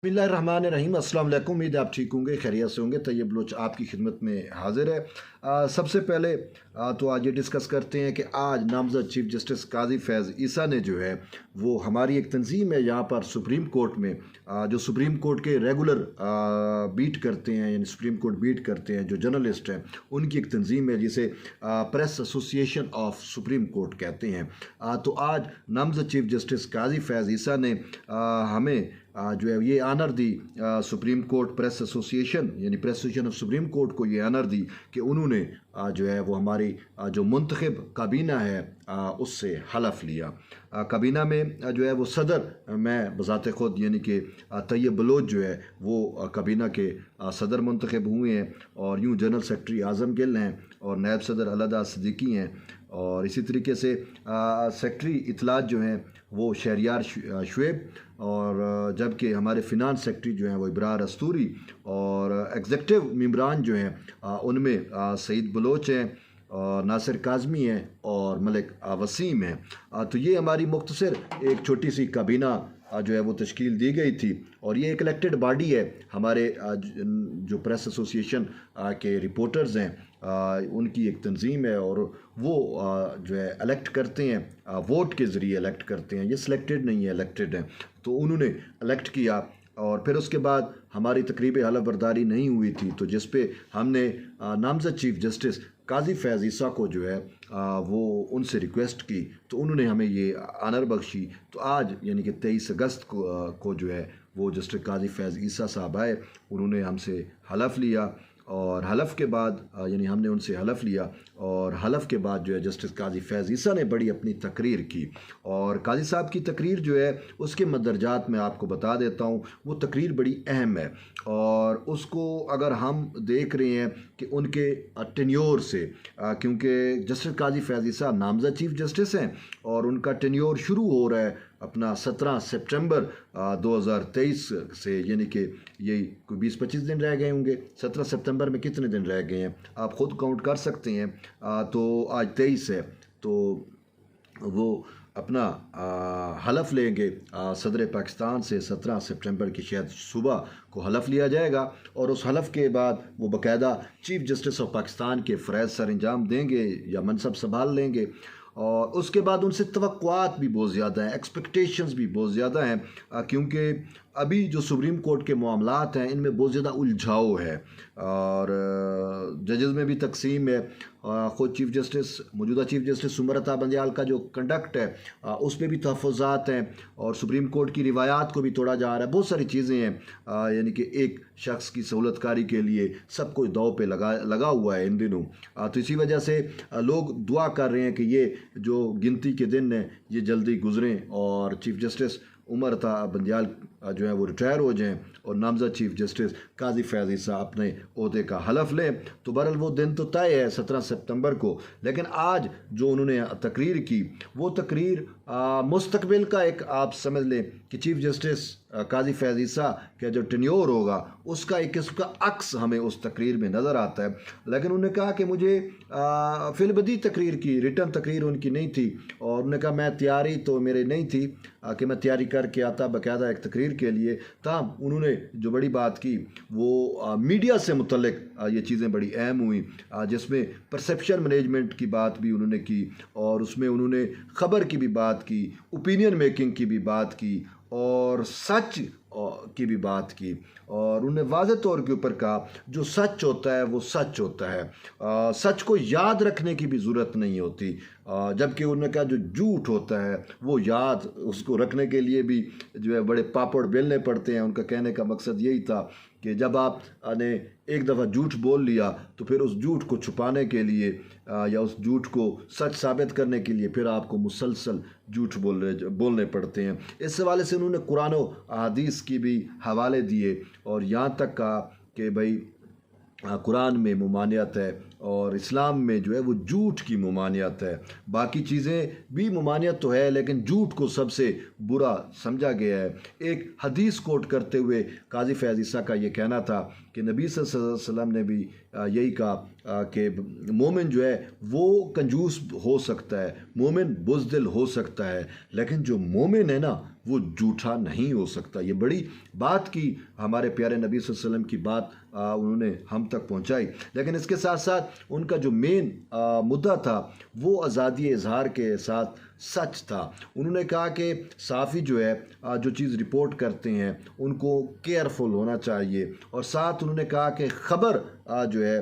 बिस्मिल्लाहिर्रहमानिर्रहीम। अस्सलाम वालेकुम। उम्मीद है आप ठीक होंगे, खैरियत से होंगे। तैयब बलोच आपकी खिदमत में हाजिर है। सबसे पहले तो आज ये डिस्कस करते हैं कि आज नामज़द चीफ जस्टिस काजी फैज़ ईसा ने जो है वो हमारी एक तंजीम है यहाँ पर सुप्रीम कोर्ट में, जो सुप्रीम कोर्ट के रेगुलर बीट करते हैं, यानी सुप्रीम कोर्ट बीट करते हैं, जो जर्नलिस्ट हैं, उनकी एक तंजीम है जिसे press association of supreme court कहते हैं। तो आज नामज़द चीफ जस्टिस काजी फैज़ ईसा ने हमें जो है ये आनर दी, सुप्रीम कोर्ट प्रेस एसोसिएशन यानी press association of supreme court को ये आनर दी कि उन्होंने जो है वो हमारी जो मुंतखब काबीना है उससे हलफ लिया। काबीना में जो है वो सदर मैं बज़ाते ख़ुद यानी कि तैयब बलोच जो है वो काबीना के सदर मुंतखब हुए हैं, और यूँ जनरल सेक्रेटरी आज़म गिल हैं और नायब सदर अलदा सिद्दीकी हैं, और इसी तरीके से सेक्रेटरी इतलात जो हैं वो शहरियार शुएब, और जबकि हमारे फिनांस सेक्रेटरी जो हैं वो इब्रार अस्तूरी, और एग्जेक्टिव मेंबरान जो हैं उनमें सईद बलोच हैं और नासिर काज़मी हैं और मलिक वसीम हैं। तो ये हमारी मुख्तसर एक छोटी सी काबीना जो है वो तश्कील दी गई थी, और ये एक इलेक्टेड बॉडी है। हमारे जो प्रेस एसोसिएशन के रिपोर्टर्स हैं उनकी एक तंजीम है, और वो जो है इलेक्ट करते हैं, वोट के ज़रिए इलेक्ट करते हैं। ये सिलेक्टेड नहीं है, इलेक्टेड हैं। तो उन्होंने इलेक्ट किया, और फिर उसके बाद हमारी तकरीब हलफ बर्दारी नहीं हुई थी, तो जिस पे हमने नामज़द चीफ जस्टिस काजी फैज़ ईसा को जो है वो उनसे रिक्वेस्ट की, तो उन्होंने हमें ये आनर बख्शी। तो आज यानी कि 23 अगस्त को जो है वो जस्टिस काजी फैज़ ईसा साहब आए, उन्होंने हमसे हलफ लिया, और हलफ के बाद यानी हमने उनसे हलफ लिया, और हलफ के बाद जो है जस्टिस काजी फैज़ ईसा ने बड़ी अपनी तकरीर की। और काजी साहब की तकरीर जो है उसके मदरजात में आपको बता देता हूँ। वो तकरीर बड़ी अहम है, और उसको अगर हम देख रहे हैं कि उनके टेन्योर से, क्योंकि जस्टिस काजी फैज़ ईसा नामज़द चीफ जस्टिस हैं, और उनका टेन्योर शुरू हो रहा है अपना 17 सितंबर 2023 से, यानी कि यही कोई 20-25 दिन रह गए होंगे। 17 सितंबर में कितने दिन रह गए हैं आप ख़ुद काउंट कर सकते हैं। तो आज 23 है, तो वो अपना हलफ लेंगे सदर पाकिस्तान से। 17 सितंबर की शायद सुबह को हलफ लिया जाएगा, और उस हलफ के बाद वो बाकायदा चीफ जस्टिस ऑफ पाकिस्तान के फ़रज़ सर अंजाम देंगे या मनसब संभाल लेंगे। और उसके बाद उनसे तवक्कुआत भी बहुत ज़्यादा हैं, एक्सपेक्टेशंस भी बहुत ज़्यादा हैं, क्योंकि अभी जो सुप्रीम कोर्ट के मामलात हैं इनमें बहुत ज़्यादा उलझाव है, और जजेस में भी तकसीम है। ख़ुद चीफ जस्टिस मौजूदा चीफ जस्टिस उमर अता बंदियाल का जो कंडक्ट है उस पर भी तहफ़्फ़ुज़ात हैं, और सुप्रीम कोर्ट की रिवायात को भी तोड़ा जा रहा है। बहुत सारी चीज़ें हैं, यानी कि एक शख्स की सहूलतकारी के लिए सब कुछ दाव पे लगा हुआ है इन दिनों। तो इसी वजह से लोग दुआ कर रहे हैं कि ये जो गिनती के दिन हैं ये जल्दी गुजरें, और चीफ जस्टिस उमर अता बंदियाल जो है वो रिटायर हो जाएं, और नामज़द चीफ जस्टिस काजी फैज़ ईसा अपने ओहदे का हलफ लें। तो बहरहाल वो दिन तो तय है 17 सितंबर को, लेकिन आज जो उन्होंने तकरीर की वो तकरीर मुस्तकबिल का एक आप समझ लें कि चीफ जस्टिस काजी फैज़ ईसा का जो टेन्योर होगा उसका एक किस्म का अक्स हमें उस तकरीर में नज़र आता है। लेकिन उन्होंने कहा कि मुझे फिलबदी तकरीर की रिटर्न तकरीर उनकी नहीं थी, और उन्होंने कहा मैं तैयारी तो मेरे नहीं थी कि मैं तैयारी करके आता बाकायदा एक तकरीर के लिए। तब उन्होंने जो बड़ी बात की वो मीडिया से मुतल्लिक ये चीज़ें बड़ी अहम हुई, जिसमें परसेप्शन मैनेजमेंट की बात भी उन्होंने की, और उसमें उन्होंने ख़बर की भी बात की, ओपिनियन मेकिंग की भी बात की, और सच की भी बात की, और उन्हें वाज़ेह तौर के ऊपर कहा जो सच होता है वो सच होता है, सच को याद रखने की भी ज़रूरत नहीं होती, जबकि उन्होंने कहा जो झूठ होता है वो याद उसको रखने के लिए भी जो है बड़े पापड़ बेलने पड़ते हैं। उनका कहने का मकसद यही था कि जब आपने एक दफ़ा झूठ बोल लिया तो फिर उस झूठ को छुपाने के लिए या उस झूठ को सच साबित करने के लिए फिर आपको मुसलसल झूठ बोलने पड़ते हैं। इस हवाले से उन्होंने कुरान और अहादीस की भी हवाले दिए, और यहाँ तक कहा कि भाई कुरान में मुमानियत है और इस्लाम में जो है वो झूठ की मुमानियत है। बाकी चीज़ें भी मुमानियत तो है, लेकिन झूठ को सबसे बुरा समझा गया है। एक हदीस कोट करते हुए काजी फैज़ ईसा का ये कहना था कि नबी सल्लल्लाहु अलैहि वसल्लम ने भी यही कहा कि मोमिन जो है वो कंजूस हो सकता है, मोमिन बुज़दिल हो सकता है, लेकिन जो मोमिन है ना وہ جھوٹا نہیں ہو سکتا۔ یہ بڑی بات کی ہمارے پیارے نبی صلی اللہ علیہ وسلم کی بات انہوں نے ہم تک پہنچائی، لیکن اس کے ساتھ ساتھ ان کا جو مین مدعا تھا وہ آزادی اظہار کے ساتھ سچ تھا۔ انہوں نے کہا کہ صحافی جو ہے جو چیز رپورٹ کرتے ہیں ان کو کیئرفل ہونا چاہیے، اور ساتھ انہوں نے کہا کہ خبر جو ہے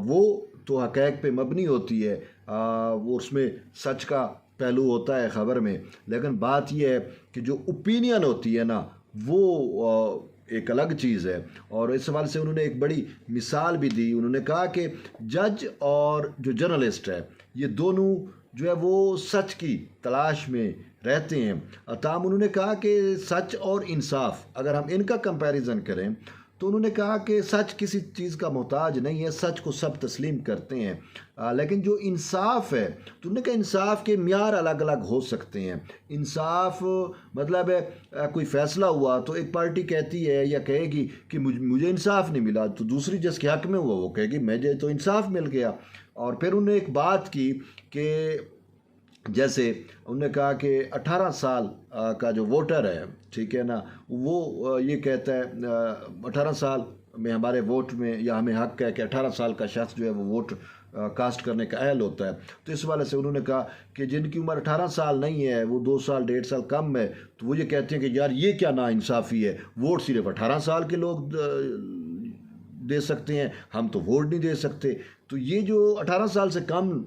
وہ تو حقائق پہ مبنی ہوتی ہے، وہ اس میں سچ کا پہلو ہوتا ہے خبر میں، لیکن بات یہ ہے کہ جو اوپینین ہوتی ہے نا وہ ایک الگ چیز ہے۔ اور اس حوالے سے انہوں نے ایک بڑی مثال بھی دی۔ انہوں نے کہا کہ جج اور جو جرنلسٹ ہے یہ دونوں جو ہے وہ سچ کی تلاش میں رہتے ہیں، تاہم انہوں نے کہا کہ سچ اور انصاف اگر ہم ان کا کمپیریزن کریں تو انہوں نے کہا کہ سچ کسی چیز کا محتاج نہیں ہے، سچ کو سب تسلیم کرتے ہیں، لیکن جو انصاف ہے تو انہوں نے کہا انصاف کے معیار الگ الگ ہو سکتے ہیں۔ انصاف مطلب ہے کوئی فیصلہ ہوا تو ایک پارٹی کہتی ہے یا کہے گی کہ مجھے انصاف نہیں ملا، تو دوسری جس کے حق میں ہوا وہ کہے گی مجھے تو انصاف مل گیا۔ اور پھر انہوں نے ایک بات کی کہ جیسے انہوں نے کہا کہ 18 سال کا جو ووٹر ہے، ٹھیک ہے نا، وہ یہ کہتا ہے 18 سال میں ہمارے ووٹ میں یا ہمیں حق ہے کہ 18 سال کا شخص جو ہے وہ ووٹ کاسٹ کرنے کا اہل ہوتا ہے۔ تو اس والے سے انہوں نے کہا کہ جن کی عمر 18 سال نہیں ہے، وہ 2 سال 1.5 سال کم ہے، تو وہ یہ کہتے ہیں کہ یار یہ کیا ناانصافی ہے، ووٹ صرف 18 سال کے لوگ دے سکتے ہیں، ہم تو ووٹ نہیں دے سکتے۔ تو یہ جو 18 سال سے کم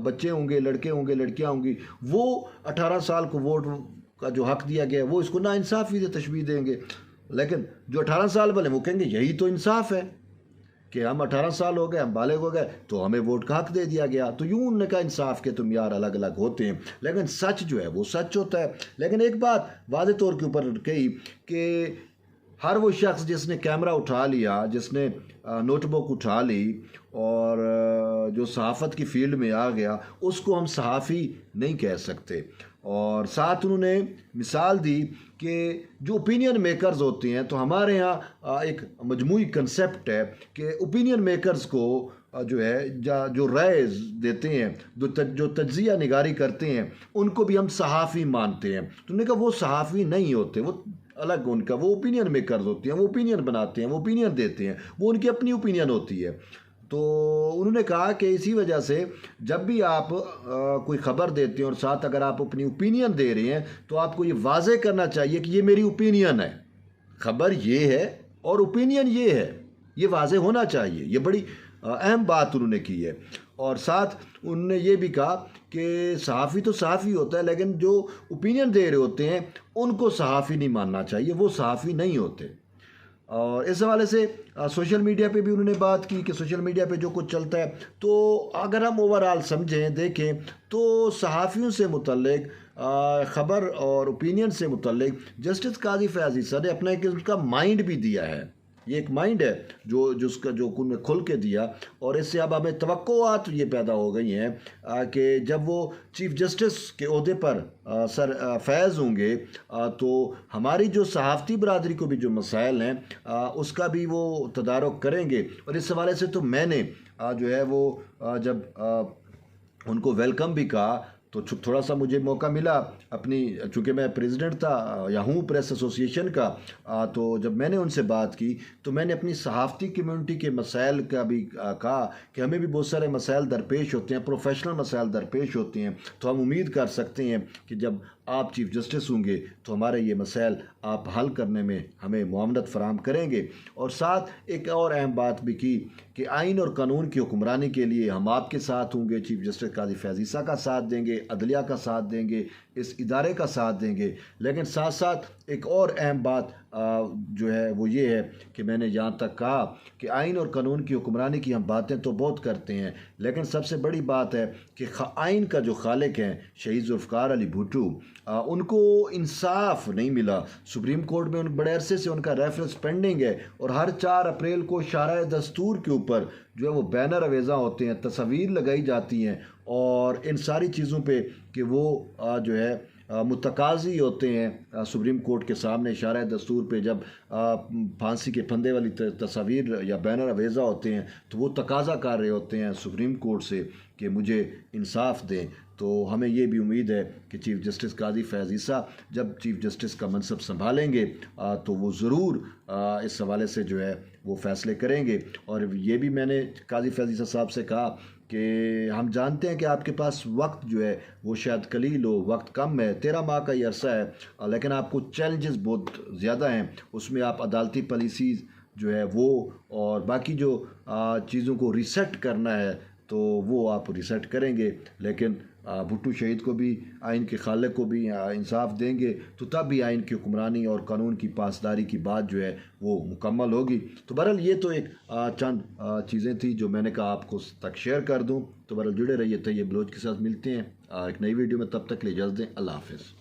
بچے ہوں گے، لڑکے ہوں گے، لڑکیاں ہوں گی، وہ 18 سال کو ووٹ کا جو حق دیا گیا ہے وہ اس کو ناانصافی سے تشبیہ دیں گے، لیکن جو 18 سال والے وہ کہیں گے یہی تو انصاف ہے کہ ہم 18 سال ہو گئے، ہم بالغ ہو گئے تو ہمیں ووٹ کا حق دے دیا گیا۔ تو یوں انہوں نے کہا انصاف کے تو معیار الگ الگ ہوتے ہیں، لیکن سچ جو ہے وہ سچ ہوتا ہے۔ لیکن ایک بات واضح طور کے اوپر کہی کہ ہر وہ شخص جس نے کیمرہ اٹھا لیا، جس نے نوٹ بک اٹھا لی اور جو صحافت کی فیلڈ میں آ گیا، اس کو ہم صحافی نہیں کہہ سکتے۔ اور ساتھ انہوں نے مثال دی کہ جو اوپینین میکرز ہوتے ہیں، تو ہمارے ہاں ایک مجموعی کنسیپٹ ہے کہ اوپینین میکرز کو جو ہے جو رائے دیتے ہیں، جو تجزیہ نگاری کرتے ہیں، ان کو بھی ہم صحافی مانتے ہیں۔ تو انہوں نے کہا وہ صحافی نہیں ہوتے، وہ الگ ان کا وہ اوپینین میکرز ہوتے ہیں، وہ اوپینین بناتے ہیں، وہ اوپینین دیتے ہیں، وہ ان کی اپنی اوپینین ہوتی ہے۔ تو انہوں نے کہا کہ اسی وجہ سے جب بھی آپ کوئی خبر دیتے ہیں اور ساتھ اگر آپ اپنی اوپینین دے رہے ہیں تو آپ کو یہ واضح کرنا چاہیے کہ یہ میری اوپینین ہے، خبر یہ ہے اور اوپینین یہ ہے، یہ واضح ہونا چاہیے۔ یہ بڑی اہم بات انہوں نے کی ہے۔ اور ساتھ انہوں نے یہ بھی کہا کہ صحافی تو صحافی ہوتا ہے، لیکن جو اوپینین دے رہے ہوتے ہیں ان کو صحافی نہیں ماننا چاہیے، وہ صحافی نہیں ہوتے۔ اور اس حوالے سے سوشل میڈیا پہ بھی انہوں نے بات کی کہ سوشل میڈیا پہ جو کچھ چلتا ہے، تو اگر ہم اوورآل سمجھیں دیکھیں تو صحافیوں سے متعلق خبر اور اوپینین سے متعلق جسٹس قاضی فیاض عیسیٰ نے اپنا ایک اس کا مائنڈ بھی دیا ہے۔ یہ ایک مائنڈ ہے جو کھل کے دیا، اور اس سے اب ہمیں توقعات یہ پیدا ہو گئی ہیں کہ جب وہ چیف جسٹس کے عہدے پر سر فیض ہوں گے تو ہماری جو صحافتی برادری کو بھی جو مسائل ہیں اس کا بھی وہ تدارک کریں گے۔ اور اس حوالے سے تو میں نے جو ہے وہ جب ان کو ویلکم بھی کہا تو تھوڑا سا مجھے موقع ملا اپنی، چونکہ میں پریزیڈنٹ تھا یا ہوں پریس ایسوسیشن کا، تو جب میں نے ان سے بات کی تو میں نے اپنی صحافتی کمیونٹی کے مسائل کا بھی کہا کہ ہمیں بھی بہت سارے مسائل درپیش ہوتے ہیں، پروفیشنل مسائل درپیش ہوتے ہیں، تو ہم امید کر سکتے ہیں کہ جب آپ چیف جسٹس ہوں گے تو ہمارے یہ مسائل آپ حل کرنے میں ہمیں معاونت فراہم کریں گے۔ اور ساتھ ایک اور اہم بات بھی کی کہ آئین اور قانون کی حکمرانی کے لیے ہم آپ کے ساتھ ہوں گے، چیف جسٹس قاضی فیاض عیسیٰ کا ساتھ دیں گے، عدلیہ کا ساتھ دیں گے، اس ادارے کا ساتھ دیں گے۔ لیکن ساتھ ساتھ ایک اور اہم بات جو ہے وہ یہ ہے کہ میں نے یہاں تک کہا کہ آئین اور قانون کی حکمرانی کی ہم باتیں تو بہت کرتے ہیں، لیکن سب سے بڑی بات ہے کہ آئین کا جو خالق ہیں شہید ذوالفقار علی بھٹو، ان کو انصاف نہیں ملا۔ سپریم کورٹ میں بڑے عرصے سے ان کا ریفرنس پینڈنگ ہے، اور ہر 4 اپریل کو شارع دستور کے اوپر جو ہے وہ بینر اویزاں ہوتے ہیں، تصاویر لگائی جاتی ہیں، اور ان ساری چیزوں پہ کہ وہ جو ہے متقاضی ہوتے ہیں سپریم کورٹ کے سامنے شارع دستور پہ جب پھانسی کے پھندے والی تصاویر یا بینر اویزا ہوتے ہیں تو وہ تقاضا کر رہے ہوتے ہیں سپریم کورٹ سے کہ مجھے انصاف دیں۔ तो हमें ये भी उम्मीद है कि चीफ़ जस्टिस काजी फैज़ ईसा जब चीफ़ जस्टिस का मनसब संभालेंगे तो वो ज़रूर इस हवाले से जो है वो फ़ैसले करेंगे। और ये भी मैंने काजी फैज़ ईसा साहब से कहा कि हम जानते हैं कि आपके पास वक्त जो है वो शायद कलील हो, वक्त कम है, 13 माह का ये अरसा है, लेकिन आपको चैलेंजेस बहुत ज़्यादा हैं। उसमें आप अदालती पॉलिसीज़ जो है वो और बाकी जो चीज़ों को रीसेट करना है तो वो आप रीसेट करेंगे, लेकिन भुट्टो शहीद को भी, आइन के खालिक को भी इंसाफ देंगे तो तब भी आइन की हुक्मरानी और कानून की पासदारी की बात जो है वो मुकम्मल होगी। तो बहरहाल ये तो एक चंद चीज़ें थी जो मैंने कहा आपको तक शेयर कर दूं। तो बहरहाल जुड़े रहिए तैयब बलोच के साथ। मिलते हैं एक नई वीडियो में, तब तक के लिए इजाज़त दें। अल्लाह हाफ़िज़।